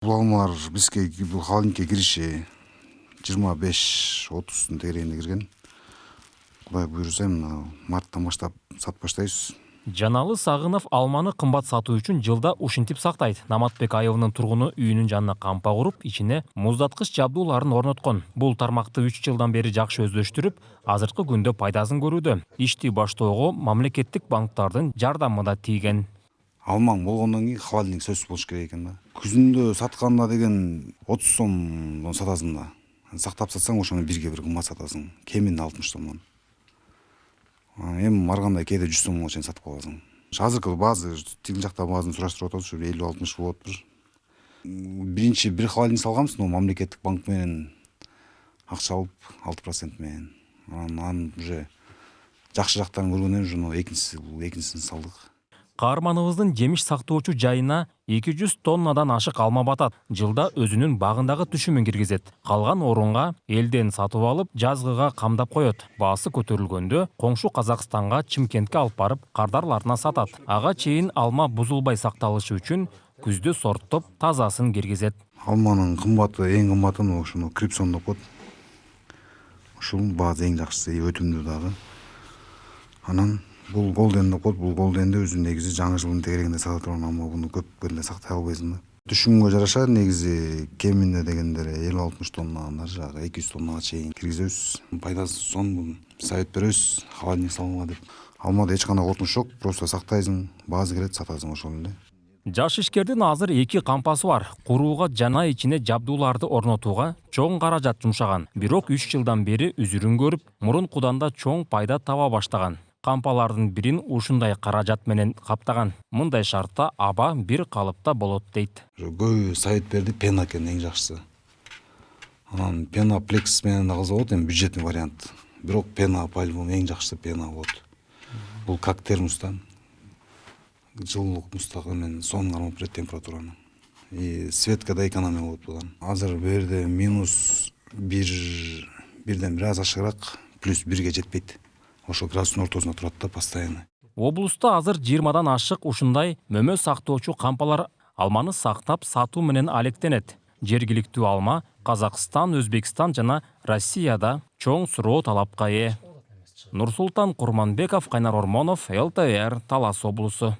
Бул алмалар бизге бул холодильникке кириши 25-30 тегерегине кирген. Кудай буйруса мына марттан баштап сатып баштайбыз. Жаналы Сагынов алманы кымбат сатуу үчүн жылда ушинтип сактайт. Наматбек айылынын тургуну үйүнүн жанына кампа куруп, ичине муздаткыч жабдууларын орноткон. Бул тармакты 3 жылдан бери жакшы өздөштүрүп, азыркы күндө пайдасын көрүүдө. Ишти баштоого мамлекеттик банктардын жардамы да тийген. Алмаң болгондон кийин холодильник сөзсүз болуш керек экен да. Күзүндө сатканда деген 30 сомдон сатасың да. Сактап сатсаң ошону бирге бир кымбат сатасың. Кеминде 60 сомдон. Эми барганда кээде 100 сомго чейин сатып каласың. Азыркы баазы тигил жакта баазын сураштырып атабыз, 50-60 болот. Биринчи бир холодильник салганбыз, но мамлекеттик банк менен акча алып 6% менен. Анан уже жакшы жактарын көргөндөн кийин экинчисин салдык. Каарманыбыздын жемиш сактоочу жайына 200 тоннадан ашык алма батат. Жылда өзүнүн багындагы түшүмүн киргизет. Калган орунга элден сатып алып, жазгыга камдап коет. Баасы көтөрүлгөндө коңшу Казакстанга, Чымкентке алып барып, кардарларына сатат. Ага чейин алма бузулбай сакталышы үчүн күздө сорттоп, тазасын киргизет. Алманын кымбаты, эң кымбатын ошону крипсон деп коет. Ушул баазы эң жакшысы, өтүмдүү дагы. Анан бул голден деп коет. Бул голденде өзү негизи жаңы жылдын тегерегинде сата турган алма, буну көп күндө сактай албайсың да. Түшүмгө жараша негизи кеминде дегендер 50-60 тоннадан жагы 200 тоннага чейин киргизебиз. Пайдасы сонун, совет беребиз, холодильник салганга деп. Алмада эч кандай коркунуч жок, просто сактайсың, баазы келет, сатасың ошол эле. Жаш ишкердин азыр 2 кампасы бар. Курууга жана ичине жабдууларды орнотууга чоң каражат жумшаган. Бирок 3 жылдан бери үзүрүн көрүп, мурункудан да чоң пайда таба баштаган. Кампалардын бирин ушундай каражат менен каптаган. Мындай шартта аба бир калыпта болот дейт. Көбү совет берди, пена экен эң жакшысы. Анан пена плекс менен да кылса болот, эми бюджетный вариант. Бирок пена по-любому эң жакшысы пена болот. Бул как термостан. Жылуулук мустагы менен сонун кармап берет температураны. И светка да экономия болот будан. Азыр бу жерде -1 бир аз ашыгыраак, +1ге жетпейт. Ошо градустун ортосунда турат да постоянно. Облуста азыр 20дан ашык ушундай мөмө сактоочу кампалар алманы сактап сатуу менен алектенет. Жергиликтүү алма Казакстан, Өзбекстан жана Россияда чоң суроо талапка ээ. Нурсултан Курманбеков, Кайнар Ормонов, ЛТР, Талас облусу.